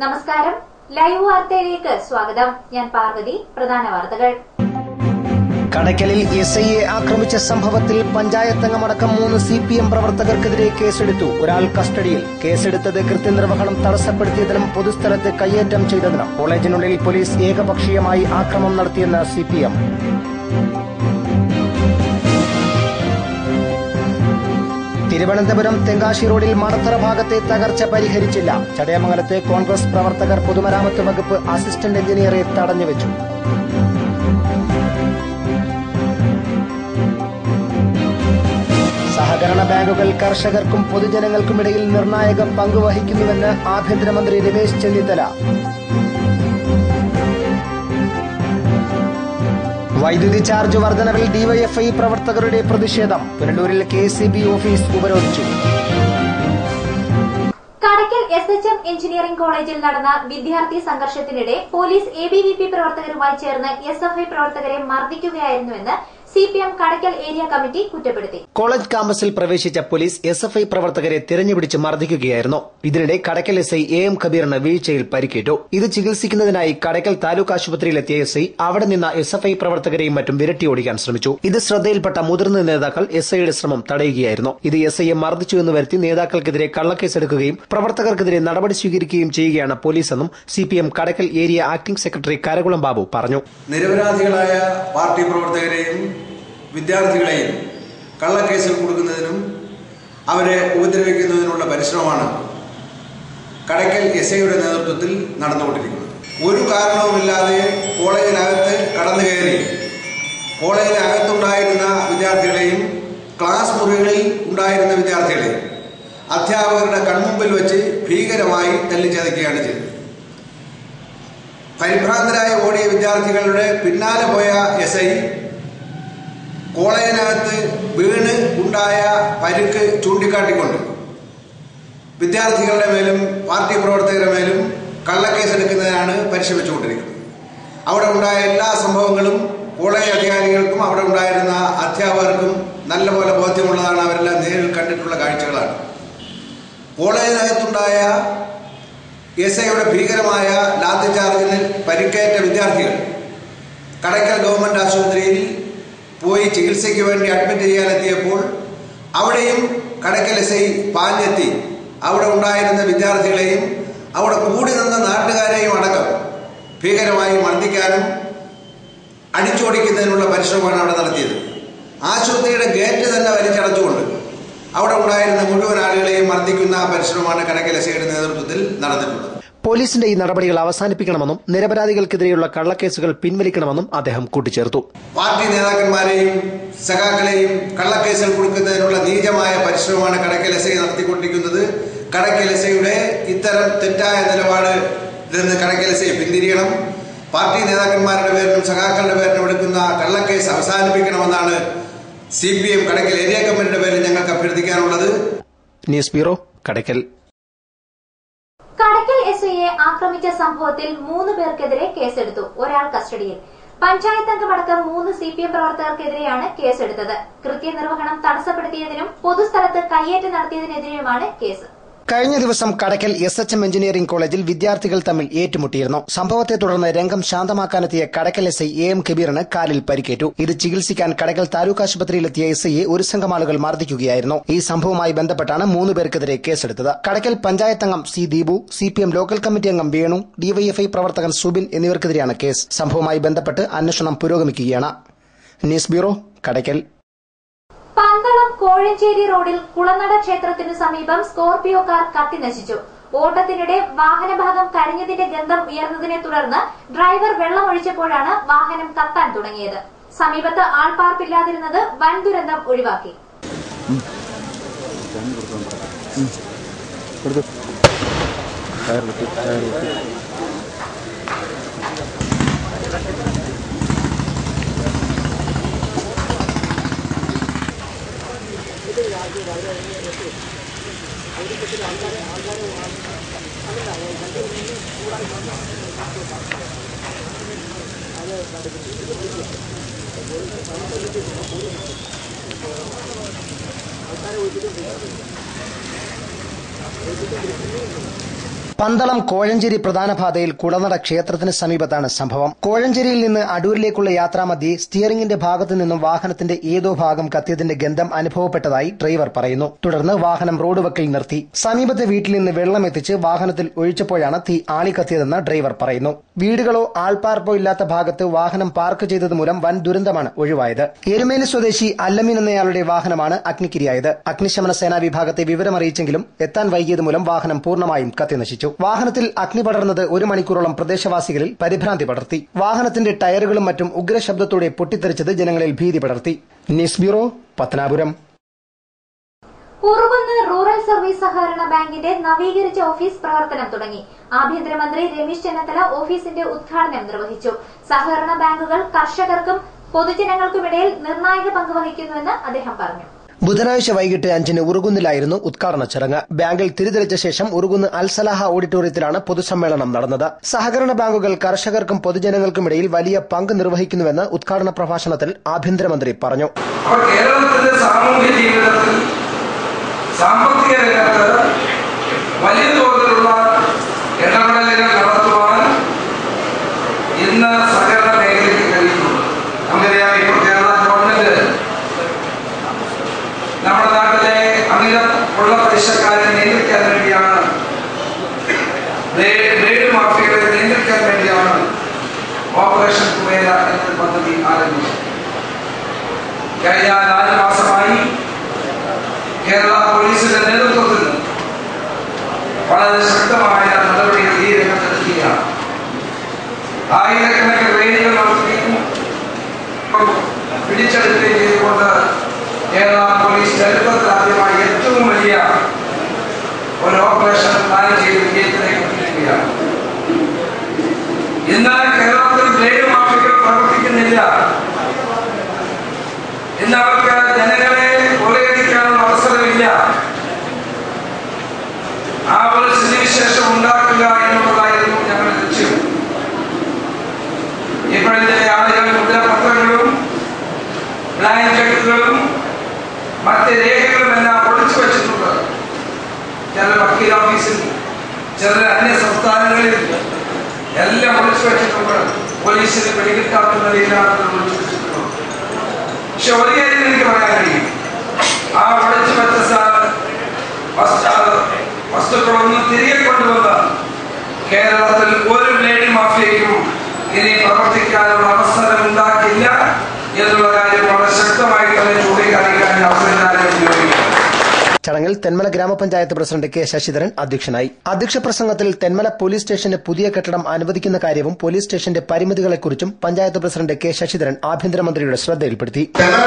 നമസ്കാരം, ലൈവ് വാർത്തയിലേക്ക് സ്വാഗതം. ഞാൻ പാർവതി. പ്രധാന വാർത്തകൾ. കടയ്ക്കലിൽ എസ്ഐയെ ആക്രമിച്ച സംഭവത്തിൽ പഞ്ചായത്തംഗമടക്കം 3 CPM പ്രവർത്തകർക്കെതിരെ കേസെടുത്തു. ഒരാൾ കസ്റ്റഡിയിൽ. കേസെടുത്തത് കൃത്യനിർവഹണം തടസ്സപ്പെടുത്തിയതിനും പൊതുസ്ഥലത്ത് കയ്യേറ്റം ചെയ്തതിനും. കോളേജിനുള്ളിൽ പോലീസ് ഏകപക്ഷീയമായി ആക്രമണം നടത്തിയെന്ന് CPM. തിരുവനന്തപുരം തെങ്കാശി റോഡിൽ മടത്തറ ഭാഗത്തെ തകർച്ച പരിഹരിച്ചില്ല. ചടയമംഗലത്തെ കോൺഗ്രസ് പ്രവർത്തകർ പൊതുമരാമത്ത് വകുപ്പ് അസിസ്റ്റന്റ് എഞ്ചിനീയറെ തടഞ്ഞുവച്ചു. സഹകരണ ബാങ്കുകൾ കർഷകർക്കും പൊതുജനങ്ങൾക്കുമിടയിൽ നിർണായക പങ്കുവഹിക്കുന്നുവെന്ന് ആഭ്യന്തരമന്ത്രി രമേശ് ചെന്നിത്തല. വൈദ്യുതി ചാർജ് വർധനവിൽ ഡിവൈഎഫ്ഐ പ്രവർത്തകരുടെ പ്രതിഷേധം. പുനലൂരിൽ KCB ഓഫീസ് ഉപരോധിച്ചു. കടയ്ക്കൽ SHM എഞ്ചിനീയറിംഗ് കോളേജിൽ നടന്ന വിദ്യാർത്ഥി സംഘർഷത്തിനിടെ പോലീസ് ABVP പ്രവർത്തകരുമായി ചേർന്ന് SFI പ്രവർത്തകരെ മർദ്ദിക്കുകയായിരുന്നുവെന്ന് CPM കടയ്ക്കൽ ഏരിയ കമ്മിറ്റി കുറ്റപ്പെടുത്തി. കോളേജ് ക്യാമ്പസിൽ പ്രവേശിച്ച പോലീസ് SFI പ്രവർത്തകരെ തിരഞ്ഞുപിടിച്ച് മർദ്ദിക്കുകയായിരുന്നു. ഇതിനിടെ കടയ്ക്കൽ SI AM കബീറിന് വീഴ്ചയിൽ പരിക്കേറ്റു. ഇത് ചികിത്സിക്കുന്നതിനായി കടയ്ക്കൽ താലൂക്ക് ആശുപത്രിയിലെത്തിയ SI അവിടെ നിന്ന് SFI പ്രവർത്തകരെയും മറ്റും വിരട്ടിയോടിക്കാൻ ശ്രമിച്ചു. ഇത് ശ്രദ്ധയിൽപ്പെട്ട മുതിർന്ന നേതാക്കൾ SIയുടെ ശ്രമം തടയുകയായിരുന്നു. ഇത് SIയെ മർദ്ദിച്ചുവെന്ന് വരുത്തി നേതാക്കൾക്കെതിരെ കള്ളക്കേസെടുക്കുകയും പ്രവർത്തകർക്കെതിരെ നടപടി സ്വീകരിക്കുകയും ചെയ്യുകയാണ് പോലീസെന്നും CPM Kadakkal area acting secretary Karakulam Babu പറഞ്ഞു. നിരപരാധികളായ പാർട്ടി പ്രവർത്തകരെയും വിദ്യാർത്ഥികളെയും കള്ളക്കേസിൽ കൊടുക്കുന്നതിനും അവരെ ഉപദ്രവിക്കുന്നതിനുള്ള പരിശ്രമമാണ് കടയ്ക്കൽ SIയുടെ നേതൃത്വത്തിൽ നടന്നുകൊണ്ടിരിക്കുന്നത്. ഒരു കാരണവുമില്ലാതെ കോളേജിനകത്ത് കടന്നു കയറി കോളേജിനകത്തുണ്ടായിരുന്ന വിദ്യാർത്ഥികളെയും ക്ലാസ് മുറികളിൽ ഉണ്ടായിരുന്ന വിദ്യാർത്ഥികളെയും അധ്യാപകരുടെ കൺമുമ്പിൽ വെച്ച് ഭീകരമായി തല്ലിച്ചതയ്ക്കുകയാണ് ചെയ്തത്. പരിഭ്രാന്തരായ ഓടിയ വിദ്യാർത്ഥികളുടെ പിന്നാലെ പോയ SI കോളേജിനകത്ത് വീണ് ഉണ്ടായ പരിക്ക് ചൂണ്ടിക്കാട്ടിക്കൊണ്ട് വിദ്യാർത്ഥികളുടെ മേലും പാർട്ടി പ്രവർത്തകരുടെ മേലും കള്ളക്കേസെടുക്കുന്നതിനാണ് പരിശ്രമിച്ചുകൊണ്ടിരിക്കുന്നത്. അവിടെ ഉണ്ടായ എല്ലാ സംഭവങ്ങളും കോളേജ് അധികാരികൾക്കും അവിടെ ഉണ്ടായിരുന്ന അധ്യാപകർക്കും നല്ലപോലെ ബോധ്യമുള്ളതാണ്. അവരെല്ലാം നേരിൽ കണ്ടിട്ടുള്ള കാഴ്ചകളാണ്. കോളേജിനകത്തുണ്ടായ SIയുടെ ഭീകരമായ ലാത്തിചാർജിന് പരിക്കേറ്റ വിദ്യാർത്ഥികൾ കടയ്ക്കൽ ഗവൺമെന്റ് ആശുപത്രിയിൽ പോയി ചികിത്സയ്ക്ക് വേണ്ടി അഡ്മിറ്റ് ചെയ്യാനെത്തിയപ്പോൾ അവിടെയും കടയ്ക്കൽ SI പാഞ്ഞെത്തി അവിടെ ഉണ്ടായിരുന്ന വിദ്യാർത്ഥികളെയും അവിടെ കൂടി നിന്ന നാട്ടുകാരെയും അടക്കം ഭീകരമായി മർദ്ദിക്കാനും അടിച്ചോടിക്കുന്നതിനുള്ള പരിശ്രമമാണ് അവിടെ നടത്തിയത്. ആശുപത്രിയുടെ ഗേറ്റ് തന്നെ വലിച്ചടച്ചുകൊണ്ട് അവിടെ ഉണ്ടായിരുന്ന മുഴുവൻ ആളുകളെയും മർദ്ദിക്കുന്ന പരിശ്രമമാണ് കടയ്ക്കൽ SIയുടെ നേതൃത്വത്തിൽ നടന്നിട്ടുള്ളത്. പോലീസിന്റെ ഈ നടപടികൾ അവസാനിപ്പിക്കണമെന്നും നിരപരാധികൾക്കെതിരെയുള്ള കള്ളക്കേസുകൾ പിൻവലിക്കണമെന്നും അദ്ദേഹം കൂട്ടിച്ചേർത്തു. പാർട്ടി നേതാക്കന്മാരെയും സഖാക്കളെയും കള്ളക്കേസിൽ കൊടുക്കുന്നതിനുള്ള നീചമായ പരിശ്രമമാണ് കടയ്ക്കൽ SI നടത്തിക്കൊണ്ടിരിക്കുന്നത്. കടയ്ക്കൽ SIയുടെ ഇത്തരം തെറ്റായ നിലപാട് നിന്ന് കടയ്ക്കൽ SI പിന്തിരിയണം. പാർട്ടി നേതാക്കന്മാരുടെ പേരിലും സഖാക്കളുടെ പേരിലും എടുക്കുന്ന കള്ളക്കേസ് അവസാനിപ്പിക്കണമെന്നാണ് CPM കടയ്ക്കൽ ഏരിയ കമ്മിറ്റിയുടെ പേരിൽ ഞങ്ങൾക്ക് അഭ്യർത്ഥിക്കാനുള്ളത്. News bureau, Kadakkal. കടയ്ക്കൽ SIയെ ആക്രമിച്ച സംഭവത്തിൽ 3 പേർക്കെതിരെ കേസെടുത്തു. ഒരാൾ കസ്റ്റഡിയിൽ. പഞ്ചായത്ത് അംഗമടക്കം 3 CPM പ്രവർത്തകർക്കെതിരെയാണ് കേസെടുത്തത്. കൃത്യനിർവഹണം തടസ്സപ്പെടുത്തിയതിനും പൊതുസ്ഥലത്ത് കയ്യേറ്റം നടത്തിയതിനെതിരെയുമാണ് കേസ്. കഴിഞ്ഞ ദിവസം കടയ്ക്കൽ SHM എഞ്ചിനീയറിംഗ് കോളേജിൽ വിദ്യാർത്ഥികൾ തമ്മിൽ ഏറ്റുമുട്ടിയിരുന്നു. സംഭവത്തെ തുടർന്ന് രംഗം ശാന്തമാക്കാനെത്തിയ കടയ്ക്കൽ SI AM കബീറിന് കാലിൽ പരിക്കേറ്റു. ഇത് ചികിത്സിക്കാൻ കടയ്ക്കൽ താലൂക്ക് ആശുപത്രിയിലെത്തിയ SIയെ ഒരു സംഘം ആളുകൾ മർദ്ദിക്കുകയായിരുന്നു. ഈ സംഭവവുമായി ബന്ധപ്പെട്ടാണ് 3 പേർക്കെതിരെ കേസെടുത്തത്. കടയ്ക്കൽ പഞ്ചായത്ത് അംഗം C Deepu, CPM local committee അംഗം വേണു, DYFI പ്രവർത്തകൻ സുബിൻ എന്നിവർക്കെതിരെയാണ് കേസ്. സംഭവവുമായി ബന്ധപ്പെട്ട് അന്വേഷണം പുരോഗമിക്കുകയാണ്. News bureau, Kadakkal. പന്തളം കോഴഞ്ചേരി റോഡിൽ കുളനട ക്ഷേത്രത്തിനു സമീപം സ്കോർപിയോ കാർ കത്തിനശിച്ചു. ഓട്ടത്തിനിടെ വാഹനഭാഗം കരിഞ്ഞതിന്റെ ഗന്ധം ഉയർന്നതിനെ തുടർന്ന് ഡ്രൈവർ വെള്ളമൊഴിച്ചപ്പോഴാണ് വാഹനം കത്താൻ തുടങ്ങിയത്. സമീപത്ത് ആൾപ്പാർപ്പില്ലാതിരുന്നത് വൻ ദുരന്തം ഒഴിവാക്കി. പന്തളം കോഴഞ്ചേരി പ്രധാന പാതയിൽ കുളനട ക്ഷേത്രത്തിന് സമീപത്താണ് സംഭവം. കോഴഞ്ചേരിയിൽ നിന്ന് അടൂരിലേക്കുള്ള യാത്രാമധ്യേ സ്റ്റിയറിംഗിന്റെ ഭാഗത്തു നിന്നും വാഹനത്തിന്റെ ഏതോ ഭാഗം കത്തിയതിന്റെ ഗന്ധം അനുഭവപ്പെട്ടതായി ഡ്രൈവർ പറയുന്നു. തുടർന്ന് വാഹനം റോഡ് വക്കിൽ നിർത്തി സമീപത്തെ വീട്ടിൽ നിന്ന് വെള്ളം എത്തിച്ച് വാഹനത്തിൽ ഒഴിച്ചപ്പോഴാണ് തീ ആളിക്കത്തിയതെന്ന് ഡ്രൈവർ പറയുന്നു. വീടുകളോ ആൾപ്പാർപ്പോ ഇല്ലാത്ത ഭാഗത്ത് വാഹനം പാർക്ക് ചെയ്തത് മൂലം വൻ ദുരന്തമാണ് ഒഴിവായത്. എരുമേലി സ്വദേശി അല്ലമീൻ എന്നയാളുടെ വാഹനമാണ് അഗ്നിക്കിരയായത്. അഗ്നിശമന സേനാ വിഭാഗത്തെ വിവരമറിയിച്ചെങ്കിലും എത്താൻ വൈകിയത് മൂലം വാഹനം പൂർണ്ണമായും കത്തിനശിച്ചു. വാഹനത്തിൽ അഗ്നി പടർന്നത് 1 മണിക്കൂറോളം പ്രദേശവാസികളിൽ പരിഭ്രാന്തി പടർത്തി. വാഹനത്തിന്റെ ടയറുകളും മറ്റും ഉഗ്രശബ്ദത്തോടെ പൊട്ടിത്തെറിച്ചത് ജനങ്ങളിൽ ഭീതി പടർത്തി. News bureau, Pathanapuram. Urukunnu rural service സഹകരണ ബാങ്കിന്റെ നവീകരിച്ച ഓഫീസ് പ്രവർത്തനം തുടങ്ങി. ആഭ്യന്തരമന്ത്രി രമേശ് ചെന്നിത്തല ഓഫീസിന്റെ ഉദ്ഘാടനം നിർവഹിച്ചു. സഹകരണ ബാങ്കുകൾ കർഷകർക്കും പൊതുജനങ്ങൾക്കുമിടയിൽ നിർണായക പങ്ക് വഹിക്കുന്നുവെന്ന് അദ്ദേഹം പറഞ്ഞു. ബുധനാഴ്ച വൈകിട്ട് 5-ന് ഉറുകുന്നിലായിരുന്നു ഉദ്ഘാടന ചടങ്ങ്. ബാങ്കിൽ തിരിതെളിച്ച ശേഷം ഉറുകുന്ന് അൽസലാഹ ഓഡിറ്റോറിയത്തിലാണ് പൊതുസമ്മേളനം നടന്നത്. സഹകരണ ബാങ്കുകൾ കർഷകർക്കും പൊതുജനങ്ങൾക്കുമിടയിൽ വലിയ പങ്ക് നിർവഹിക്കുന്നുവെന്ന് ഉദ്ഘാടന പ്രഭാഷണത്തിൽ ആഭ്യന്തരമന്ത്രി പറഞ്ഞു. കേരളത്തിന്റെ സാമൂഹ്യ ജീവിതത്തിൽ സാമ്പത്തിക രംഗത്ത് വലിയ തോതിലുള്ള ഇടപെടലുകൾ നടത്തുവാൻ ഇന്ന് സഹകരണ മേഖലയ്ക്ക് കഴിയുന്നു. നമുക്കറിയാം, ഇപ്പോൾ കേരള ഗവൺമെന്റ് നമ്മുടെ നാട്ടിലെ അമിതമുള്ള പലിശക്കാരെ നിയന്ത്രിക്കാൻ വേണ്ടിയാണ്, ബ്ലേഡ് മാഫിയകളെ നിയന്ത്രിക്കാൻ വേണ്ടിയാണ് ഓപ്പറേഷൻ കുബേര എന്ന പദ്ധതി ആരംഭിച്ചത്. കഴിഞ്ഞ 4 മാസമായി കേരള പോലീസിന്റെ നേതൃത്വത്തിൽ വളരെ ശക്തമായ നടപടികൾ ഈ രംഗത്തെടുക്കുകയാണ്. ആയിരക്കണക്കിന് റെയ്ഡുകൾ നടത്തുകയും പിടിച്ചെടുക്കുകയും ചെയ്തുകൊണ്ട് കേരള പോലീസ് ചരിത്രത്തിലാദ്യമായി ഏറ്റവും വലിയ ഒരു ഓപ്പറേഷൻ പ്ലാൻ ചെയ്ത് വിജയത്തിലേക്ക് എത്തിക്കുകയാണ്. ഇന്ന് കേരളത്തിൽ ബ്ലേഡ് മാഫിയകൾ പ്രവർത്തിക്കുന്നില്ല. ഇന്ന് അവർക്ക് ജനങ്ങളെ കൊള്ളയടിക്കാനുള്ള അവസരമില്ല. ആ ഒരു സ്ഥിതിവിശേഷം ഉണ്ടാക്കുക എന്നുള്ളതായിരുന്നു ഞങ്ങളുടെ ലക്ഷ്യം. ഇപ്പോഴത്തെ ആളുകൾ മുദ്രപത്രങ്ങളും ബ്ലാങ്ക് ചെക്കുകളും മറ്റ് രേഖകളുമെല്ലാം ഒളിച്ചു വെച്ചിട്ടുണ്ട്. ചില വക്കീൽ ഓഫീസിൽ, ചില അന്യ സംസ്ഥാനങ്ങളിൽ എല്ലാം ഒളിച്ചു വെച്ചിട്ടുണ്ട്. പോലീസിന് പിടികിട്ടാത്ത നിലയിലാണ് ഒളിച്ചു വെച്ചിട്ടുള്ളത്. പക്ഷെ ഒരു കാര്യം എനിക്ക് പറയാൻ കഴിയും, ആ ഒളിച്ചു വെച്ച വസ്തുക്കളൊന്നും തിരികെ കൊണ്ടുവന്ന് കേരളത്തിൽ ഒരു ബ്ലേഡ് മാഫിയയ്ക്കും ഇനി പ്രവർത്തിക്കാനുള്ള അവസരം ഉണ്ടാക്കില്ല എന്നുള്ള കാര്യം വളരെ ശക്തമായി തന്നെ ചൂണ്ടിക്കാണിക്കാൻ അവസരം ഉപയോഗിക്കും. ചടങ്ങിൽ തെന്മല ഗ്രാമപഞ്ചായത്ത് പ്രസിഡന്റ് കെ ശശിധരൻ അധ്യക്ഷനായി. അധ്യക്ഷ പ്രസംഗത്തിൽ തെന്മല പോലീസ് സ്റ്റേഷന് പുതിയ കെട്ടിടം അനുവദിക്കുന്ന കാര്യവും പോലീസ് സ്റ്റേഷന്റെ പരിമിതികളെക്കുറിച്ചും പഞ്ചായത്ത് പ്രസിഡന്റ് കെ ശശിധരൻ ആഭ്യന്തരമന്ത്രിയുടെ ശ്രദ്ധയിൽപ്പെടുത്തി. തെന്മല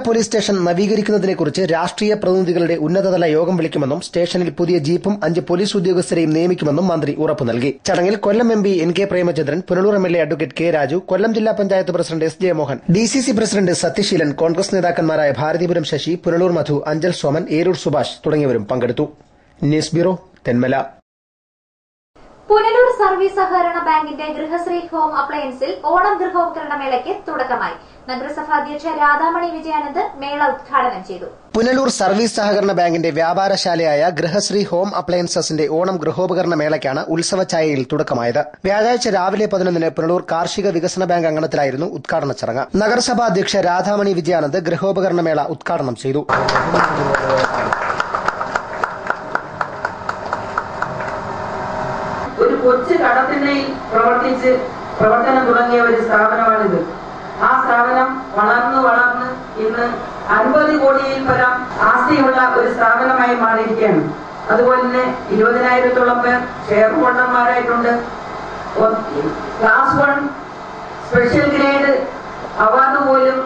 പോലീസ് സ്റ്റേഷൻ നവീകരിക്കുന്നതിനെക്കുറിച്ച് രാഷ്ട്രീയ പ്രതിനിധികളുടെ ഉന്നതതല യോഗം വിളിക്കുമെന്നും സ്റ്റേഷനിൽ പുതിയ ജീപ്പും 5 പോലീസ് ഉദ്യോഗസ്ഥരെയും നിയമിക്കുമെന്നും മന്ത്രി ഉറപ്പു നൽകി. ചടങ്ങിൽ Kollam M P N K Premachandran, Punalur M L A advocate K Raju, Kollam ജില്ലാ panchayat president S Jayamohan, DCC president Sathyaseelan, Congress നേതാക്കന്മാരായ ഭാരതീപുരം ശശി, പുനലൂർ മധു, അഞ്ചൽ സോമൻ, ഏരൂർ സുഭാഷ് തുടങ്ങിയവരും പങ്കെടുത്തു. News bureau, Thenmala. Punalur service സഹകരണ ബാങ്കിന്റെ ഗൃഹശ്രീ ഹോം അപ്ലയൻസിൽ ഓണം ഗൃഹോപകരണ മേളയ്ക്ക് തുടക്കമായി. നഗരസഭാ അധ്യക്ഷ രാധാമണി വിജയാനന്ദ് മേള ഉദ്ഘാടനം ചെയ്തു. പുനലൂർ സർവീസ് സഹകരണ ബാങ്കിന്റെ വ്യാപാരശാലയായ ഗൃഹശ്രീ ഹോം അപ്ലയൻസസിന്റെ ഓണം ഗൃഹോപകരണ മേളയ്ക്കാണ് ഉത്സവഛായയിൽ തുടക്കമായത്. വ്യാഴാഴ്ച രാവിലെ 11 പുനലൂർ കാർഷിക വികസന ബാങ്ക് അങ്കണത്തിലായിരുന്നു ഉദ്ഘാടന ചടങ്ങ്. നഗരസഭാ അധ്യക്ഷ രാധാമണി വിജയാനന്ദ് ഗൃഹോപകരണ മേള ഉദ്ഘാടനം ചെയ്തു. ഒരു കൊച്ചു കടത്തിണ്ണയിൽ പ്രവർത്തനം തുടങ്ങിയ ഒരു സ്ഥാപനമാണിത്. ആ സ്ഥാപനം വളർന്ന് ഇന്ന് 50 കോടിയിൽ പരം ആസ്തിയുള്ള ഒരു സ്ഥാപനമായി മാറിയിരിക്കുകയാണ്. അതുപോലെ തന്നെ 20,000-ഓളം പേർ ഷെയർ ഹോൾഡർമാരായിട്ടുണ്ട്. ക്ലാസ് 1 സ്പെഷ്യൽ ഗ്രേഡ് അവാർഡ് പോലും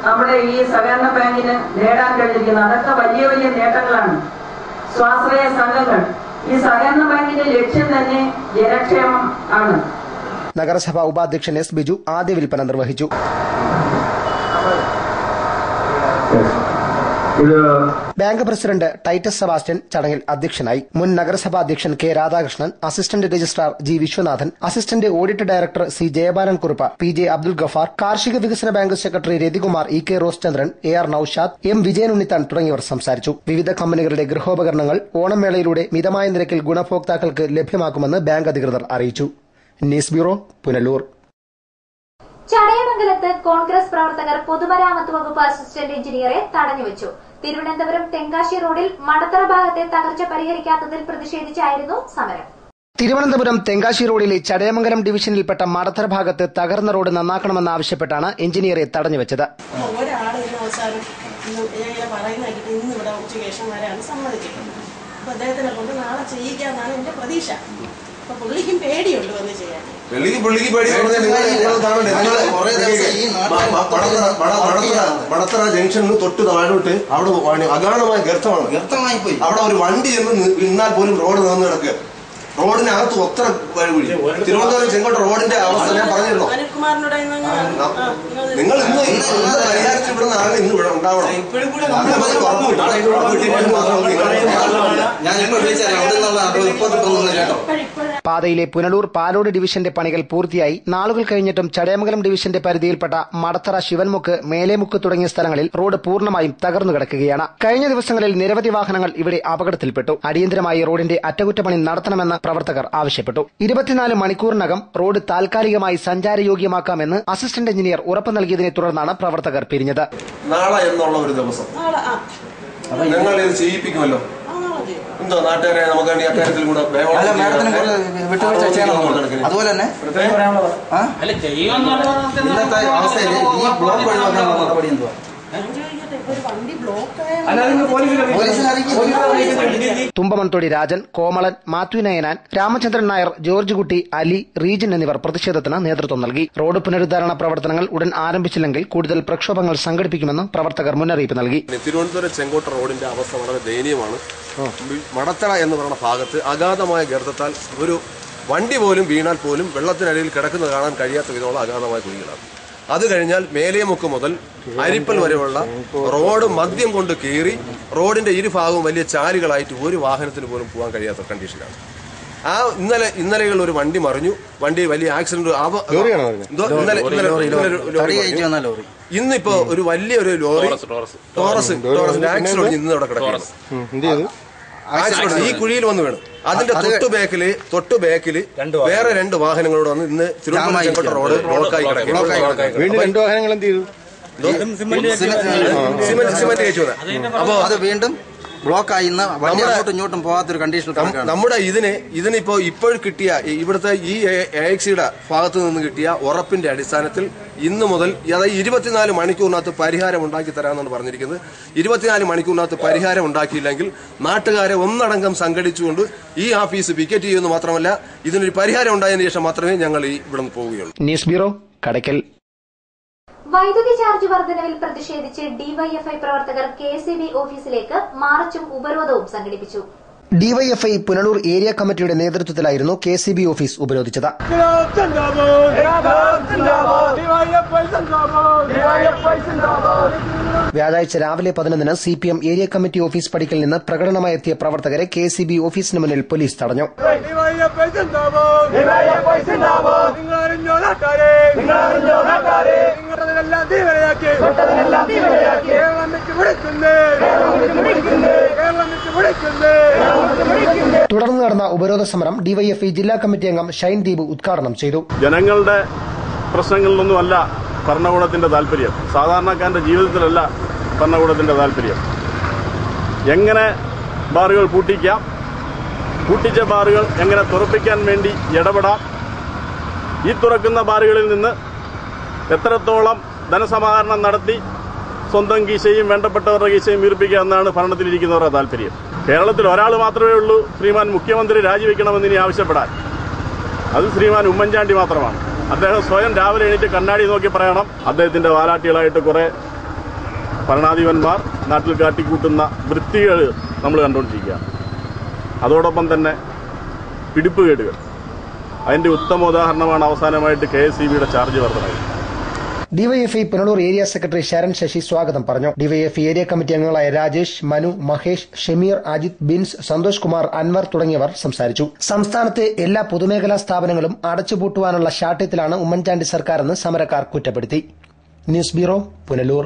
നമ്മുടെ ഈ സഹകരണ ബാങ്കിന് നേടാൻ കഴിഞ്ഞിരിക്കുന്നത്. അതൊക്കെ വലിയ വലിയ നേട്ടങ്ങളാണ്. സ്വാശ്രയ സംഘങ്ങൾ, ഈ സഹകരണ ബാങ്കിന്റെ ലക്ഷ്യം തന്നെ ജനക്ഷേമം ആണ്. നഗരസഭാ ഉപാധ്യക്ഷൻ എസ് ബിജു ആദ്യ വിൽപ്പന നിർവഹിച്ചു. ബാങ്ക് പ്രസിഡന്റ് ടൈറ്റസ് സെബാസ്റ്റ്യൻ ചടങ്ങിൽ അധ്യക്ഷനായി. മുൻ നഗരസഭാ അധ്യക്ഷൻ K Radhakrishnan, assistant registrar G Viswanathan, assistant audit director C Jayabalan Kurup, P J Abdul Gaffar, കാർഷിക വികസന bank secretary Rathikumar, E K Roschandran, A R Noushad, M Vijayan Unnithan തുടങ്ങിയവർ സംസാരിച്ചു. വിവിധ കമ്പനികളുടെ ഗൃഹോപകരണങ്ങൾ ഓണമേളയിലൂടെ മിതമായ നിരക്കിൽ ഗുണഭോക്താക്കൾക്ക് ലഭ്യമാക്കുമെന്ന് ബാങ്ക് അധികൃതർ അറിയിച്ചു. News bureau, Punalur. ചടയമംഗലത്ത് കോൺഗ്രസ് പ്രവർത്തകർ പൊതുമരാമത്ത് വകുപ്പ് അസിസ്റ്റന്റ് എഞ്ചിനീയറെ തടഞ്ഞുവച്ചു. തിരുവനന്തപുരം തെങ്കാശി റോഡിൽ മടത്തറ ഭാഗത്തെ തകർച്ച പരിഹരിക്കാത്തതിൽ പ്രതിഷേധിച്ചായിരുന്നു സമരം. തിരുവനന്തപുരം തെങ്കാശി റോഡിലെ ചടയമംഗലം ഡിവിഷനിൽപ്പെട്ട മടത്തറ ഭാഗത്ത് തകർന്ന റോഡ് നന്നാക്കണമെന്നാവശ്യപ്പെട്ടാണ് എഞ്ചിനീയറെ തടഞ്ഞുവച്ചത്. അദ്ദേഹത്തിനെ കൊണ്ട് നാളെ ചെയ്യിക്കാന്നാണ് എന്റെ പ്രതീക്ഷ. അപ്പൊ പുള്ളിക്കും പേടിയുണ്ട് വന്ന് ചെയ്യാൻ. മടത്തറ ജംഗ്ഷനിൽ തൊട്ട് താഴോട്ട് അവിടെ അഗാധമായ ഗർത്തമായി പോയി. അവിടെ ഒരു വണ്ടി ചെന്ന് നിന്നാൽ പോലും റോഡ് നിന്നു കിടക്കുക. റോഡിനകത്ത് ഒത്ര വഴി. തിരുവനന്തപുരം ചെങ്കോട്ട റോഡിന്റെ അവസ്ഥ ഞാൻ പറഞ്ഞിരുന്നു. നിങ്ങൾ ഇന്ന് പരിഹാരത്തിൽ ഇവിടുന്ന് ആകെ ഇന്ന് ഇവിടെ ഉണ്ടാവണം. പാതയിലെ പുനലൂർ പാലോട് ഡിവിഷന്റെ പണികൾ പൂർത്തിയായി നാളുകൾ കഴിഞ്ഞിട്ടും ചടയമംഗലം ഡിവിഷന്റെ പരിധിയിൽപ്പെട്ട മടത്തറ, ശിവൻമുക്ക്, മേലേമുക്ക് തുടങ്ങിയ സ്ഥലങ്ങളിൽ റോഡ് പൂർണ്ണമായും തകർന്നു കിടക്കുകയാണ്. കഴിഞ്ഞ ദിവസങ്ങളിൽ നിരവധി വാഹനങ്ങൾ ഇവിടെ അപകടത്തിൽപ്പെട്ടു. അടിയന്തരമായി റോഡിന്റെ അറ്റകുറ്റപ്പണി നടത്തണമെന്ന് പ്രവർത്തകർ ആവശ്യപ്പെട്ടു. 24 മണിക്കൂറിനകം റോഡ് താൽക്കാലികമായി സഞ്ചാരയോഗ്യമാക്കാമെന്ന് അസിസ്റ്റന്റ് എഞ്ചിനീയർ ഉറപ്പ് നൽകിയതിനെ തുടർന്നാണ് പ്രവർത്തകർ പിരിഞ്ഞത്. നാളെ എന്നുള്ള ഒരു ദിവസം നിങ്ങൾ ഇത് ചെയ്യിപ്പിക്കുമല്ലോ. എന്തോ നാട്ടുകാരെ നമുക്ക് അക്കാര്യത്തിൽ കൂടെ വിട്ടുവീഴ്ച ചെയ്യണം. അതുപോലെ തന്നെ ഇന്നത്തെ അവസ്ഥയിൽ ഈ ബ്ലോക്ക് ഒഴിവാക്കാനുള്ള നടപടി എന്തുവാ? തുമ്പമൺതൊടി രാജൻ, കോമളൻ, മാത്യു നയനാൻ, രാമചന്ദ്രൻ നായർ, ജോർജ് കുട്ടി, അലി, റീജൻ എന്നിവർ പ്രതിഷേധത്തിന് നേതൃത്വം നൽകി. റോഡ് പുനരുദ്ധാരണ പ്രവർത്തനങ്ങൾ ഉടൻ ആരംഭിച്ചില്ലെങ്കിൽ കൂടുതൽ പ്രക്ഷോഭങ്ങൾ സംഘടിപ്പിക്കുമെന്ന് പ്രവർത്തകർ മുന്നറിയിപ്പ് നൽകി. തിരുവനന്തപുരം ചെങ്കോട്ട റോഡിന്റെ അവസ്ഥ വളരെ ദയനീയമാണ്. മടത്തറ എന്ന് പറയുന്ന ഭാഗത്ത് അഗാധമായ ഗർത്തത്താൽ ഒരു വണ്ടി പോലും വീണാൽ പോലും വെള്ളത്തിനടിയിൽ കിടക്കുന്നത് കാണാൻ കഴിയാത്ത വിധമുള്ള അഗാധമായ കുഴികളാണ്. അത് കഴിഞ്ഞാൽ മേലേമുക്ക് മുതൽ അരിപ്പൽ വരെയുള്ള റോഡ് മദ്യം കൊണ്ട് കീറി റോഡിന്റെ ഇരുഭാഗവും വലിയ ചാലുകളായിട്ട് ഒരു വാഹനത്തിന് പോലും പോകാൻ കഴിയാത്ത കണ്ടീഷനാണ്. ആ ഇന്നലെകൾ ഒരു വണ്ടി മറിഞ്ഞു. വണ്ടി വലിയ ആക്സിഡന്റ്. ഇന്നിപ്പോ ഒരു വലിയൊരു ലോറി ടോറസിന്റെ ആക്സിഡന്റ് ഇന്ന് അവിടെ കിടക്കുന്നു. ഈ കുഴിയിൽ വന്ന് വീണു. അതിന്റെ തൊട്ടു ബാക്കില് വേറെ 2 വാഹനങ്ങളോട് വന്ന് ഇന്ന് തിരുവനന്തപുരം ചെങ്കോട്ട റോഡ് ബ്ലോക്കായി കിടക്കും. വീണ്ടും 2 വാഹനങ്ങൾ എന്ത് ചെയ്തു? സിമന്റ് കഴിച്ചു. അപ്പൊ അത് വീണ്ടും ബ്ലോക്കായി ഇങ്ങോട്ടും പോകാത്തൊരു കണ്ടീഷൻ. നമ്മുടെ ഇതിനിപ്പോ ഇപ്പോൾ കിട്ടിയ ഇവിടുത്തെ ഈ AXയുടെ ഭാഗത്തു നിന്ന് കിട്ടിയ ഉറപ്പിന്റെ അടിസ്ഥാനത്തിൽ ഇന്നു മുതൽ അതായത് 24 മണിക്കൂറിനകത്ത് പരിഹാരം ഉണ്ടാക്കി തരാമെന്നാണ് പറഞ്ഞിരിക്കുന്നത്. 24 മണിക്കൂറിനകത്ത് പരിഹാരം ഉണ്ടാക്കിയില്ലെങ്കിൽ നാട്ടുകാരെ ഒന്നടങ്കം സംഘടിച്ചുകൊണ്ട് ഈ ഓഫീസ് പിക്കറ്റ് ചെയ്യുമെന്ന് മാത്രമല്ല ഇതിനൊരു പരിഹാരം ഉണ്ടായതിനു ശേഷം മാത്രമേ ഞങ്ങൾ ഇവിടുന്ന് പോവുകയുള്ളൂ. News bureau, Kadakkal. വൈദ്യുതി ചാർജ് വർധനവിൽ പ്രതിഷേധിച്ച് ഡിവൈഎഫ്ഐ പ്രവർത്തകർ KSEB ഓഫീസിലേക്ക് മാർച്ചും ഉപരോധവും സംഘടിപ്പിച്ചു. ഡിവൈഎഫ്ഐ പുനലൂർ ഏരിയ കമ്മിറ്റിയുടെ നേതൃത്വത്തിലായിരുന്നു KCB ഓഫീസ് ഉപരോധിച്ചത്. വ്യാഴാഴ്ച രാവിലെ 11-ന് CPM ഏരിയ കമ്മിറ്റി ഓഫീസ് പടിക്കൽ നിന്ന് പ്രകടനമായി എത്തിയ പ്രവർത്തകരെ KCB ഓഫീസിന് മുന്നിൽ പോലീസ് തടഞ്ഞു. തുടർന്ന് നടന്ന ഉപരോധ സമരം ഡിവൈഎഫ്ഐ ജില്ലാ കമ്മിറ്റി അംഗം ഷൈൻ ദീപ് ഉദ്ഘാടനം ചെയ്തു. ജനങ്ങളുടെ പ്രശ്നങ്ങളിലൊന്നുമല്ല ഭരണകൂടത്തിന്റെ താല്പര്യം, സാധാരണക്കാരന്റെ ജീവിതത്തിലല്ല ഭരണകൂടത്തിന്റെ താല്പര്യം. എങ്ങനെ ബാറുകൾ പൂട്ടിക്കാം, പൂട്ടിച്ച ബാറുകൾ എങ്ങനെ തുറപ്പിക്കാൻ വേണ്ടി ഇടപെടാം, ഈ തുറക്കുന്ന ബാറുകളിൽ നിന്ന് എത്രത്തോളം ധനസമാഹരണം നടത്തി സ്വന്തം കീശയും വേണ്ടപ്പെട്ടവരുടെ കീശയും വീർപ്പിക്കുക എന്നാണ് ഭരണത്തിലിരിക്കുന്നവരുടെ താല്പര്യം. കേരളത്തിൽ ഒരാൾ മാത്രമേ ഉള്ളൂ ശ്രീമാൻ മുഖ്യമന്ത്രി രാജിവെക്കണമെന്ന് ഇനി ആവശ്യപ്പെടാൻ. അത് ശ്രീമാൻ ഉമ്മൻചാണ്ടി മാത്രമാണ്. അദ്ദേഹം സ്വയം രാവിലെ എണീറ്റ് കണ്ണാടി നോക്കി പറയണം. അദ്ദേഹത്തിന്റെ വാലാട്ടികളായിട്ട് കുറെ ഭരണാധിപന്മാർ നാട്ടിൽ കാട്ടിക്കൂട്ടുന്ന വൃത്തികൾ നമ്മൾ കണ്ടുകൊണ്ടിരിക്കുകയാണ്. അതോടൊപ്പം തന്നെ പിടിപ്പുകേടുകൾ. അതിന്റെ ഉത്തമ ഉദാഹരണമാണ് അവസാനമായിട്ട് KSCBയുടെ ചാർജ് വർധനവ്. DYFI Punalur area secretary Sharan Sasi സ്വാഗതം പറഞ്ഞു. ഡിവൈഎഫ്ഐ ഏരിയ കമ്മിറ്റി അംഗങ്ങളായ രാജേഷ്, മനു, മഹേഷ്, ഷമീർ, അജിത്, ബിൻസ്, സന്തോഷ് കുമാർ, അൻവർ തുടങ്ങിയവർ സംസാരിച്ചു. സംസ്ഥാനത്തെ എല്ലാ പൊതുമേഖലാ സ്ഥാപനങ്ങളും അടച്ചുപൂട്ടുവാനുള്ള ശാഠ്യത്തിലാണ് ഉമ്മൻചാണ്ടി സർക്കാരെന്ന് സമരക്കാർ കുറ്റപ്പെടുത്തി. News bureau, Punalur.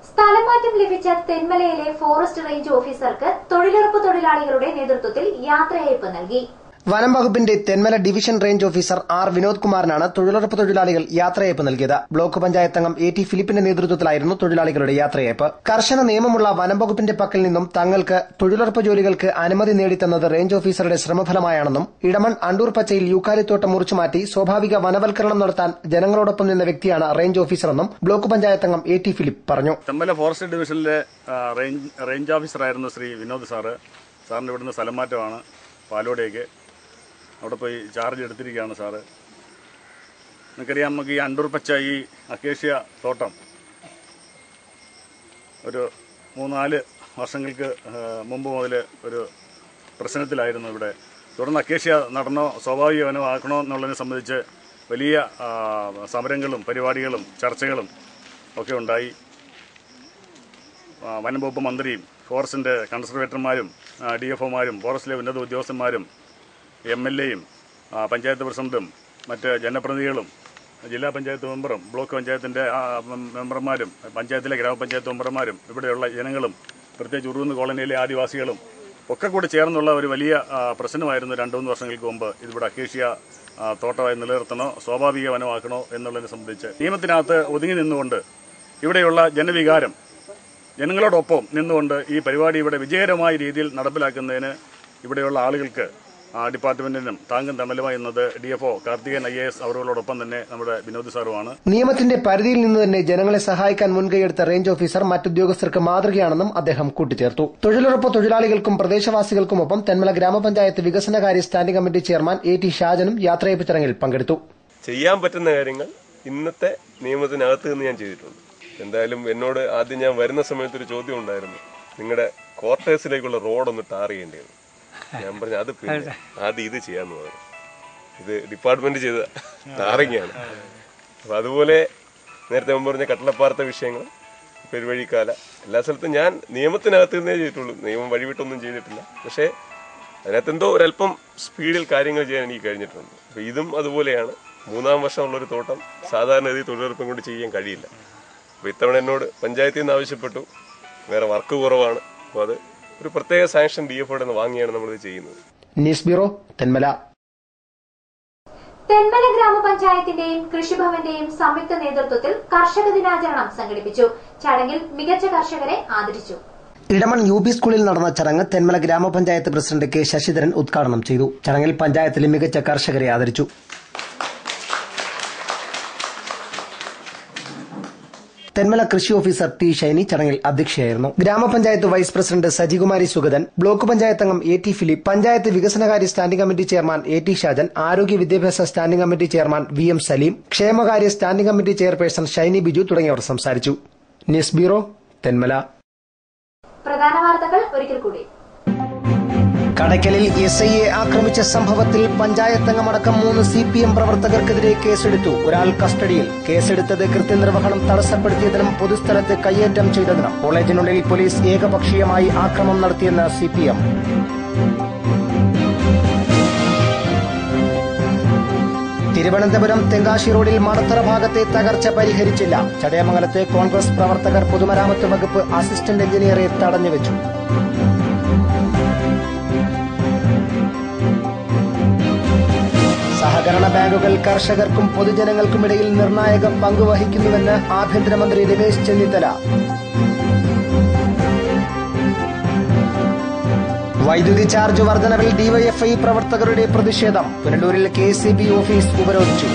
സ്ഥലമാറ്റം ലഭിച്ച തെന്മലയിലെ ഫോറസ്റ്റ് റേഞ്ച് ഓഫീസർക്ക് തൊഴിലുറപ്പ് തൊഴിലാളികളുടെ നേതൃത്വത്തിൽ യാത്രയയപ്പ് നൽകി. വനം വകുപ്പിന്റെ Thenmala division range officer R. Vinod കുമാറിനാണ് തൊഴിലുറപ്പ് തൊഴിലാളികൾ യാത്രയയപ്പ് നൽകിയത്. ബ്ലോക്ക് പഞ്ചായത്ത് അംഗം AT ഫിലിപ്പിന്റെ നേതൃത്വത്തിലായിരുന്നു തൊഴിലാളികളുടെ യാത്രയയപ്പ്. കർശന നിയമമുള്ള വനം വകുപ്പിന്റെ പക്കൽ നിന്നും തങ്ങൾക്ക് തൊഴിലുറപ്പ് ജോലികൾക്ക് അനുമതി നേടിത്തന്നത് റേഞ്ച് ഓഫീസറുടെ ശ്രമഫലമായാണെന്നും ഇടമൺ അണ്ടൂർ പച്ചയിൽ യൂക്കാലിത്തോട്ടം മുറിച്ചുമാറ്റി സ്വാഭാവിക വനവൽക്കരണം നടത്താൻ ജനങ്ങളോടൊപ്പം നിന്ന വ്യക്തിയാണ് റേഞ്ച് ഓഫീസറെന്നും ബ്ലോക്ക് പഞ്ചായത്ത് അംഗം AT ഫിലിപ്പ് പറഞ്ഞു. തെന്മല ഫോറസ്റ്റ് ഡിവിഷനിലെ റേഞ്ച് ഓഫീസറായിരുന്നു ശ്രീ വിനോദ് സാറിന് ഇവിടുന്ന് സ്ഥലം മാറ്റമാണ് പാലോടേക്ക്. അവിടെ പോയി ചാർജ് എടുത്തിരിക്കുകയാണ് സാറ്. നിങ്ങൾക്കറിയാം, നമുക്ക് ഈ അണ്ടൂർ പച്ച ഈ അക്കേഷ്യ തോട്ടം ഒരു 3-4 വർഷങ്ങൾക്ക് മുമ്പ് മുതൽ ഒരു പ്രശ്നത്തിലായിരുന്നു ഇവിടെ. തുടർന്ന് അക്കേഷ്യ നടന്നോ സ്വാഭാവിക വനമാക്കണോ എന്നുള്ളതിനെ സംബന്ധിച്ച് വലിയ സമരങ്ങളും പരിപാടികളും ചർച്ചകളും ഒക്കെ ഉണ്ടായി. വനം വകുപ്പ് മന്ത്രിയും ഫോറസ്റ്റിൻ്റെ കൺസർവേറ്റർമാരും DFOമാരും ഫോറസ്റ്റിലെ ഉന്നത ഉദ്യോഗസ്ഥന്മാരും MLAയും പഞ്ചായത്ത് പ്രസിഡന്റും മറ്റ് ജനപ്രതിനിധികളും ജില്ലാ പഞ്ചായത്ത് മെമ്പറും ബ്ലോക്ക് പഞ്ചായത്തിൻ്റെ മെമ്പർമാരും പഞ്ചായത്തിലെ ഗ്രാമപഞ്ചായത്ത് മെമ്പർമാരും ഇവിടെയുള്ള ജനങ്ങളും പ്രത്യേകിച്ച് ഉറുകുന്ന് കോളനിയിലെ ആദിവാസികളും ഒക്കെ കൂടി ചേർന്നുള്ള ഒരു വലിയ പ്രശ്നമായിരുന്നു 2-3 വർഷങ്ങൾക്ക് മുമ്പ്. ഇതിവിടെ അക്കേഷ്യ തോട്ടമായി നിലനിർത്തണോ സ്വാഭാവിക വനമാക്കണോ എന്നുള്ളതിനെ സംബന്ധിച്ച് നിയമത്തിനകത്ത് ഒതുങ്ങി നിന്നുകൊണ്ട് ഇവിടെയുള്ള ജനവികാരം ജനങ്ങളോടൊപ്പം നിന്നുകൊണ്ട് ഈ പരിപാടി ഇവിടെ വിജയകരമായ രീതിയിൽ നടപ്പിലാക്കുന്നതിന് ഇവിടെയുള്ള ആളുകൾക്ക് ഡിപ്പാർട്ട്മെന്റിനും താങ്കും തണലുമായി എന്നത് DFO കാർത്തികൻ IAS അവരോടൊപ്പം തന്നെ നമ്മുടെ വിനോദ് സാറുമാണ്. നിയമത്തിന്റെ പരിധിയിൽ നിന്ന് തന്നെ ജനങ്ങളെ സഹായിക്കാൻ മുൻകൈയെടുത്ത റേഞ്ച് ഓഫീസർ മറ്റുദ്യോഗസ്ഥർക്ക് മാതൃകയാണെന്നും അദ്ദേഹം കൂട്ടിച്ചേർത്തു. തൊഴിലുറപ്പ് തൊഴിലാളികൾക്കും പ്രദേശവാസികൾക്കുമൊപ്പം തെന്മല ഗ്രാമപഞ്ചായത്ത് വികസനകാര്യ സ്റ്റാൻഡിംഗ് കമ്മിറ്റി ചെയർമാൻ AT ഷാജനും യാത്രയയപ്പ് ചടങ്ങിൽ പങ്കെടുത്തു. ചെയ്യാൻ പറ്റുന്ന കാര്യങ്ങൾ ഇന്നത്തെ നിയമത്തിനകത്ത് നിന്ന് ഞാൻ ചെയ്തിട്ടുണ്ട്. എന്തായാലും എന്നോട് ആദ്യം ഞാൻ വരുന്ന സമയത്തൊരു ചോദ്യം ഉണ്ടായിരുന്നു, നിങ്ങളുടെ ക്വാർട്ടേഴ്സിലേക്കുള്ള റോഡൊന്ന് ടാർ ചെയ്യേണ്ടത്. ഞാൻ പറഞ്ഞു അത് പിന്നെ ആദ്യം ഇത് ചെയ്യാന്ന് പറഞ്ഞു. ഇത് ഡിപ്പാർട്ട്മെന്റ് ചെയ്ത ടാറിങ്ങാണ്. അപ്പൊ അതുപോലെ നേരത്തെ മുമ്പ് പറഞ്ഞ കട്ടളപ്പാർത്ത വിഷയങ്ങൾ, പെരുവഴിക്കാല, എല്ലാ സ്ഥലത്തും ഞാൻ നിയമത്തിനകത്ത് നിന്നേ ചെയ്തിട്ടുള്ളൂ. നിയമം വഴിവിട്ടൊന്നും ചെയ്തിട്ടില്ല. പക്ഷേ അതിനകത്ത് എന്തോ ഒരല്പം സ്പീഡിൽ കാര്യങ്ങൾ ചെയ്യാൻ എനിക്ക് കഴിഞ്ഞിട്ടുണ്ട്. അപ്പൊ ഇതും അതുപോലെയാണ്. 3-ാം വർഷമുള്ളൊരു തോട്ടം സാധാരണ രീതിയിൽ തൊഴിലുറപ്പും കൊണ്ട് ചെയ്യാൻ കഴിയില്ല. അപ്പൊ ഇത്തവണ എന്നോട് പഞ്ചായത്തിൽ നിന്ന് ആവശ്യപ്പെട്ടു, വേറെ വർക്ക് കുറവാണ്, അപ്പോൾ അത് ഒരു പ്രത്യേക സാങ്ഷൻ DFOയുടെ നിന്ന് വാങ്ങിയാണ് നമ്മളിത് ചെയ്യുന്നത്. News bureau, Thenmala. തെന്മല ഗ്രാമപഞ്ചായത്തിന്റെയും കൃഷിഭവന്റെയും സംയുക്ത നേതൃത്വത്തിൽ കർഷക ദിനാചരണം സംഘടിപ്പിച്ചു. ചടങ്ങിൽ മികച്ച കർഷകരെ ആദരിച്ചു. ഇടമൺ UP സ്കൂളിൽ നടന്ന ചടങ്ങ് തെന്മല ഗ്രാമപഞ്ചായത്ത് പ്രസിഡന്റ് K. ശശിധരൻ ഉദ്ഘാടനം ചെയ്തു. ചടങ്ങിൽ പഞ്ചായത്തിലെ മികച്ച കർഷകരെ ആദരിച്ചു. തെന്മല കൃഷി ഓഫീസർ T. ഷൈനി ചടങ്ങിൽ അധ്യക്ഷയായിരുന്നു. ഗ്രാമപഞ്ചായത്ത് vice president Sajikumari Sugathan, block panchayat അംഗം AT ഫിലിപ്പ്, പഞ്ചായത്ത് വികസനകാര്യ standing committee chairman AT Shajan, ആരോഗ്യ വിദ്യാഭ്യാസ standing committee chairman VM Saleem, ക്ഷേമകാര്യ standing committee chairperson Shiny Biju തുടങ്ങിയവർ സംസാരിച്ചു. News bureau, Thenmala. പ്രധാന വാർത്തകൾ ഒരിക്കൽ കൂടി. കടയ്ക്കലിൽ SIയെ ആക്രമിച്ച സംഭവത്തിൽ പഞ്ചായത്തംഗമടക്കം 3 CPM പ്രവർത്തകർക്കെതിരെ കേസെടുത്തു. ഒരാൾ കസ്റ്റഡിയിൽ. കേസെടുത്തത് കൃത്യനിർവഹണം തടസ്സപ്പെടുത്തിയതിനും പൊതുസ്ഥലത്ത് കയ്യേറ്റം ചെയ്തതിനും. കോളേജിനുള്ളിൽ പോലീസ് ഏകപക്ഷീയമായി ആക്രമണം നടത്തിയെന്ന് CPM. തിരുവനന്തപുരം തെങ്കാശി റോഡിൽ മടത്തറ ഭാഗത്തെ തകർച്ച പരിഹരിച്ചില്ല. ചടയമംഗലത്തെ കോൺഗ്രസ് പ്രവർത്തകർ പൊതുമരാമത്ത് വകുപ്പ് അസിസ്റ്റന്റ് എഞ്ചിനീയറെ തടഞ്ഞുവെച്ചു. സഹകരണ ബാങ്കുകൾ കർഷകർക്കും പൊതുജനങ്ങൾക്കുമിടയിൽ നിർണായക പങ്കുവഹിക്കുന്നുവെന്ന് ആഭ്യന്തരമന്ത്രി രമേശ് ചെന്നിത്തല. വൈദ്യുതി ചാർജ് വർധനവിൽ DYFI പ്രവർത്തകരുടെ പ്രതിഷേധം. പുനലൂരിൽ KCB ഓഫീസ് ഉപരോധിച്ചു.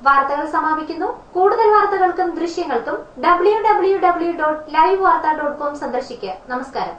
വാർത്തകൾ സമാപിക്കുന്നു. കൂടുതൽ വാർത്തകൾക്കും ദൃശ്യങ്ങൾക്കും www.livevarta.com സന്ദർശിക്കുക. നമസ്കാരം.